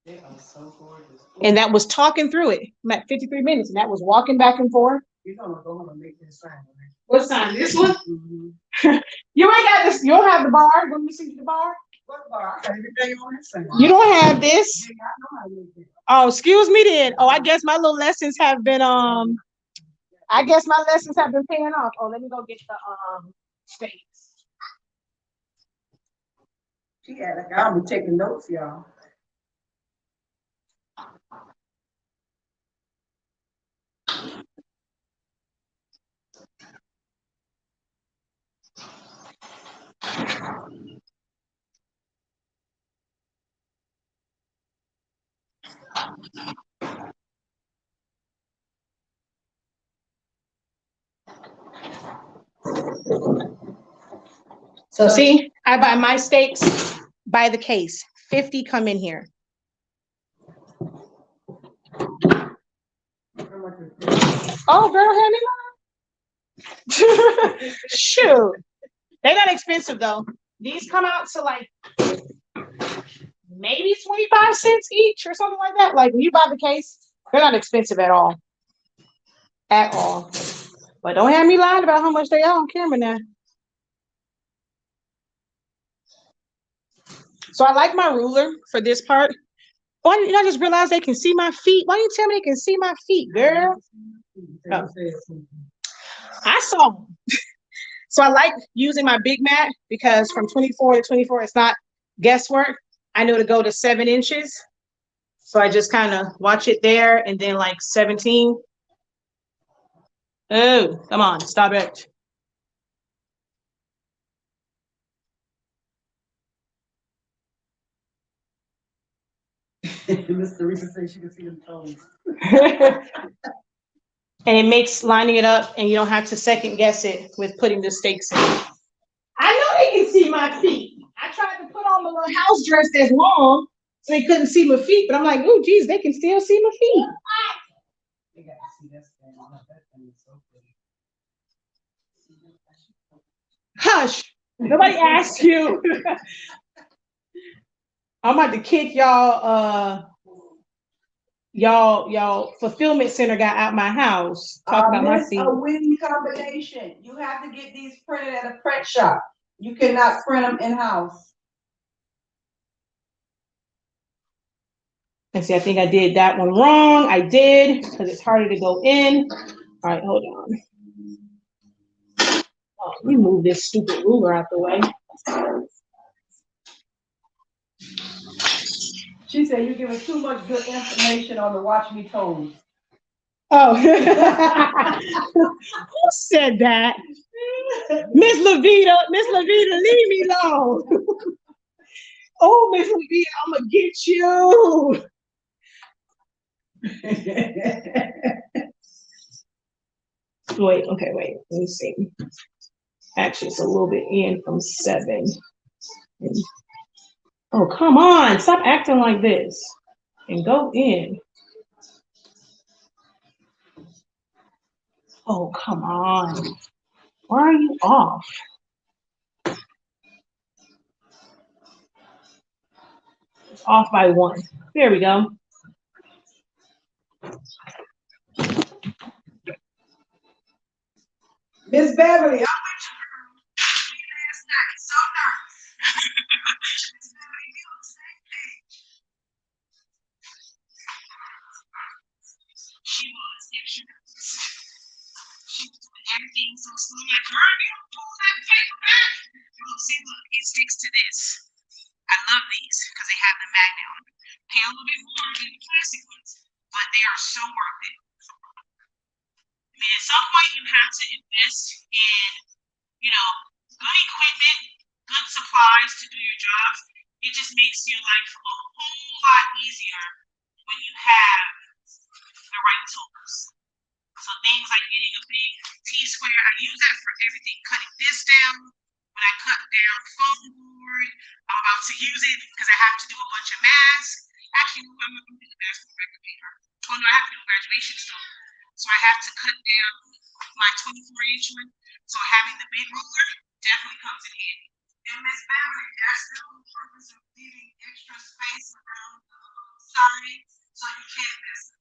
They are so gorgeous. And that was talking through it. I'm at 53 minutes, and that was walking back and forth. You're gonna go home and make this sign. Right? What sign? This one? Mm-hmm. You ain't got this. You don't have the bar. Let me see the bar. What bar? I can't even tell you on this sign. You don't have this. Yeah, I know how to make it. Oh, excuse me then. Oh, I guess my little lessons have been I guess my lessons have been paying off. Oh, let me go get the stakes. She had like I'll be taking notes, y'all. So see, I buy my steaks by the case. 50 come in here. Oh, girl, hand me mine. Shoot. They're not expensive though. These come out to like maybe 25 cents each or something like that. Like when you buy the case, they're not expensive at all. At all. But don't have me lying about how much they are on camera now. So I like my ruler for this part. Why didn't I just realize they can see my feet? Why didn't you tell me they can see my feet, girl? Oh, I saw them. So I like using my big mat because from 24 to 24, it's not guesswork. I know to go to 7 inches. So I just kind of watch it there and then like 17. Oh, come on, stop it. Miss Teresa said she can see them toes. And it makes lining it up and you don't have to second guess it with putting the stakes in. I know they can see my feet. I tried to put on my little house dress that's long so they couldn't see my feet, but I'm like, oh, geez, they can still see my feet. They got to see that thing. That thing is so pretty. Hush. Nobody asked you. I'm about to kick y'all fulfillment center guy out my house. Talk about my feet. A winning combination. You have to get these printed at a print shop. You cannot print them in-house. And see, I think I did that one wrong. I did, because it's harder to go in. All right, hold on. Oh, let me move this stupid ruler out the way. She said you're giving too much good information on the Watch Me Toes. Oh, who said that? Miss Levita, leave me alone. Oh, Miss Levita, I'm gonna get you. Wait, okay, wait, let me see. Actually, it's a little bit in from 7. Oh, come on, stop acting like this and go in. Oh, come on. Why are you off? It's off by 1. There we go. Miss Beverly, I went to her last night. So nervous. Miss Beverly, we on the same page. She was extra nervous. She was doing everything so slow. Like, girl, you don't pull that paper back. Oh, see, look, it sticks to this. I love these because they have the magnet on them. Pay a little bit more than the plastic ones, but they are so worth it. I mean, at some point you have to invest in, good equipment, good supplies to do your jobs. It just makes your life a whole lot easier when you have the right tools. So things like getting a big T-square, I use that for everything. Cutting this down, when I cut down foam board, I'm about to use it because I have to do a bunch of masks. Actually, I'm not going to do the mask for record paper. Oh no, I have to do graduation still. So I have to cut down my 24-inch one. So having the big ruler definitely comes in handy. And Miss Beverly, that's still the purpose of leaving extra space around the side so you can't miss it.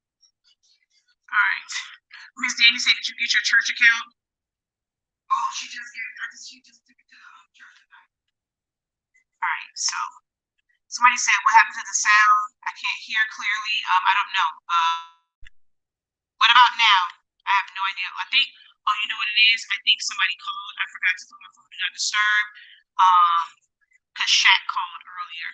All right. Miss Danny said, did you get your church account? Oh, she just took it to the church tonight. All right, so somebody said, what happened to the sound? I can't hear clearly. I don't know. What about now? I have no idea. I think, oh, you know what it is? I think somebody called. I forgot to put my phone do not disturb. Because Shaq called earlier.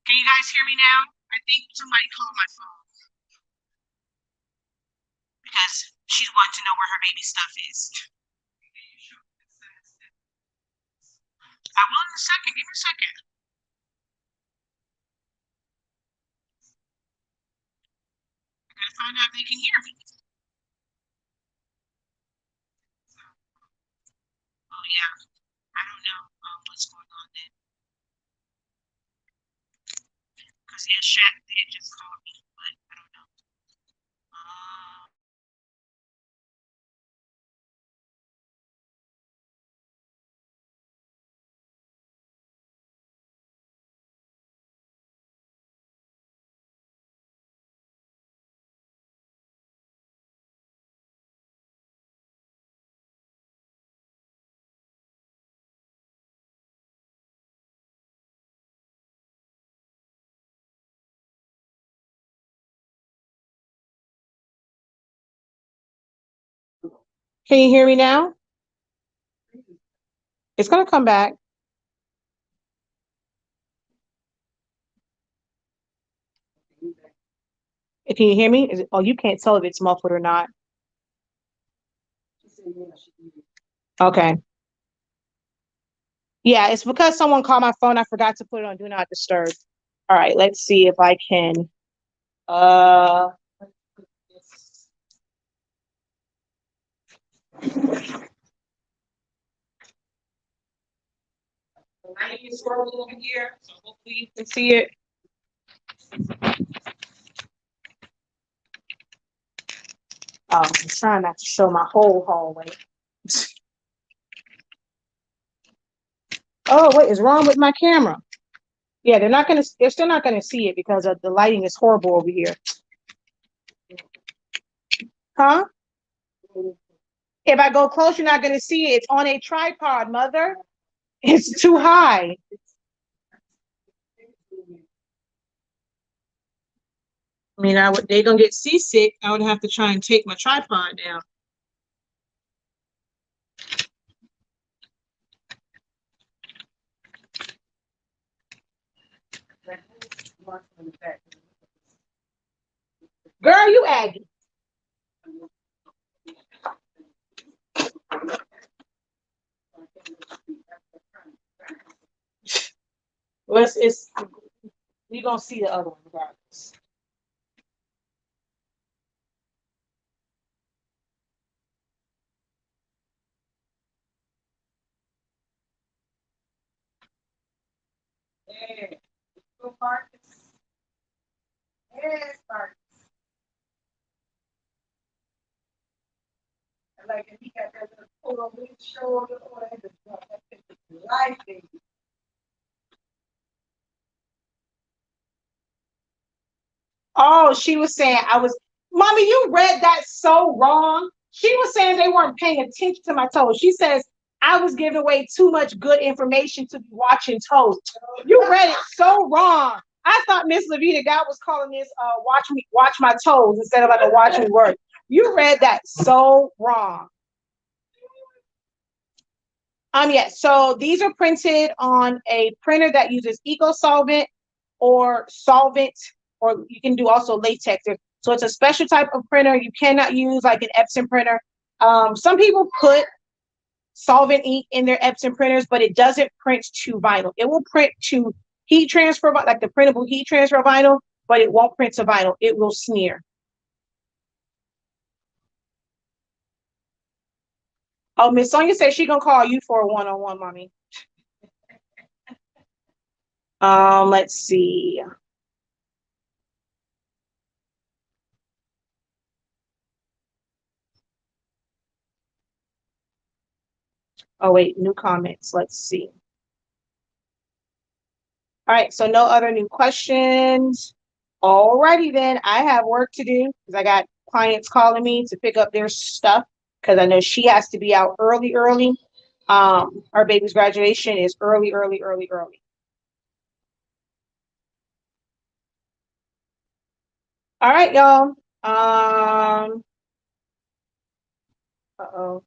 Can you guys hear me now? I think somebody called my phone. Because she wanted to know where her baby stuff is. I will in a second. Give me a second. I gotta find out if they can hear me. Oh yeah. I don't know what's going on then. Because yeah, Shaq did just call me, but I don't know. Can you hear me now? It's gonna come back. Can you hear me? Is it, oh, you can't tell if it's muffled or not. Okay. Yeah, it's because someone called my phone. I forgot to put it on Do Not Disturb. All right, let's see if I can. Let's put this. The lighting is scrolling over here, so hopefully you can see it. I'm trying not to show my whole hallway. Oh, what is wrong with my camera? Yeah, they're still not gonna see it because of the lighting is horrible over here. Huh? If I go close, you're not gonna see it. It's on a tripod, mother. It's too high. I mean, they're gonna get seasick. I would have to try and take my tripod down. Girl, you Aggie. We're gonna see the other one regardless. There. Go Marcus. Yes, Marcus. Like if he got that little pull over his shoulder or that life, baby. Oh, she was saying Mommy, you read that so wrong. She was saying they weren't paying attention to my toes. She says I was giving away too much good information to be watching toes. You read it so wrong. I thought Miss Levita God was calling this watch my toes instead of like a watch me work. You read that so wrong. Yeah, so these are printed on a printer that uses eco solvent or solvent, or you can do also latex. So it's a special type of printer. You cannot use like an Epson printer. Some people put solvent ink in their Epson printers, but it doesn't print to vinyl. It will print to heat transfer, like the printable heat transfer vinyl, but it won't print to vinyl. It will smear. Oh, Miss Sonia said she gonna call you for a one-on-one, mommy. Let's see. Oh wait, new comments. Let's see. All right, so no other new questions. Alrighty then, I have work to do because I got clients calling me to pick up their stuff because I know she has to be out early. Our baby's graduation is early. All right, y'all. Uh-oh.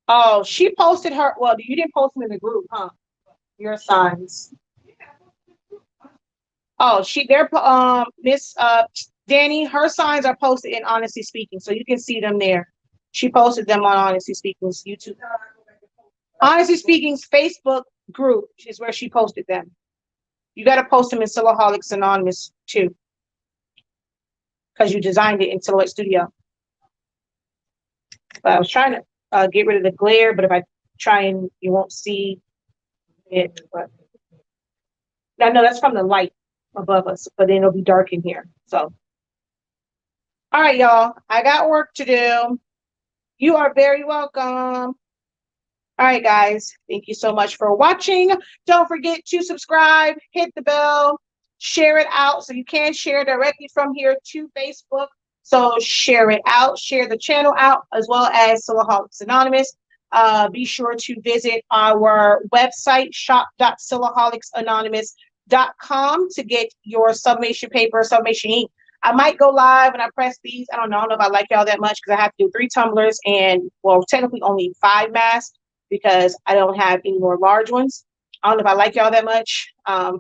Oh, she posted her. Well, you didn't post them in the group, huh? Your signs. Oh, they're Miss Danny, her signs are posted in Honestly Speaking, so you can see them there. She posted them on Honestly Speaking's YouTube. Honestly Speaking's Facebook group is where she posted them. You got to post them in SILAHOLICS Anonymous too, because you designed it in Silhouette Studio. But I was trying to get rid of the glare, but if I try and you won't see it. But no, that's from the light above us, but then it'll be dark in here. So, all right, y'all, I got work to do. You are very welcome. All right, guys, thank you so much for watching. Don't forget to subscribe, hit the bell, share it out. So you can share directly from here to Facebook. So share it out, share the channel out, as well as SILAHOLICS Anonymous. Be sure to visit our website, shop.silaholics.anonymous.com to get your sublimation paper, sublimation ink. I might go live when I press these. I don't know. I don't know if I like y'all that much because I have to do 3 tumblers and, well, technically only 5 masks because I don't have any more large ones. I don't know if I like y'all that much. But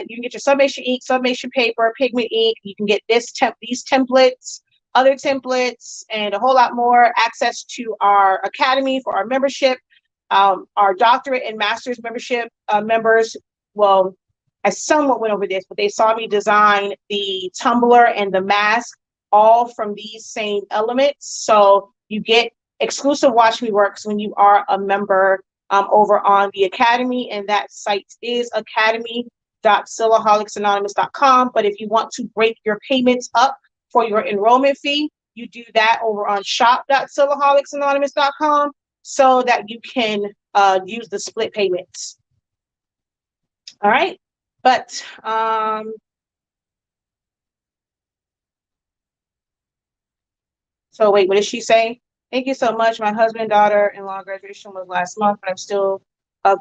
you can get your sublimation ink, sublimation paper, pigment ink. You can get these templates, other templates, and a whole lot more. Access to our academy for our membership, our doctorate and master's membership members. Well, I somewhat went over this, but they saw me design the tumbler and the mask all from these same elements. So you get exclusive Watch Me Works when you are a member over on the Academy, and that site is academy.silaholics.com. But if you want to break your payments up for your enrollment fee, you do that over on shop.silaholics.com so that you can use the split payments. All right. But so wait, what did she say? Thank you so much. My husband and daughter-in-law graduation was last month, but I'm still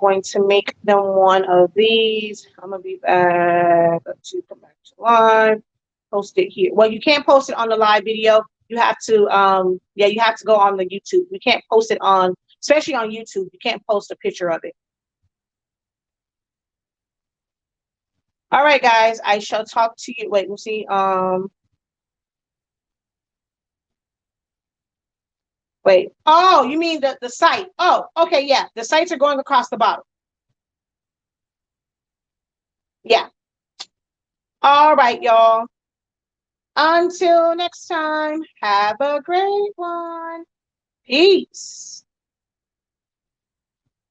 going to make them one of these. I'm gonna be back to come back to live. Post it here. Well, you can't post it on the live video. You have to yeah, you have to go on the YouTube. You can't post it on, especially on YouTube. You can't post a picture of it. All right, guys, I shall talk to you. Wait, we'll see. Wait. Oh, you mean the site? Oh, okay, yeah. The sites are going across the bottom. Yeah. All right, y'all. Until next time, have a great one. Peace.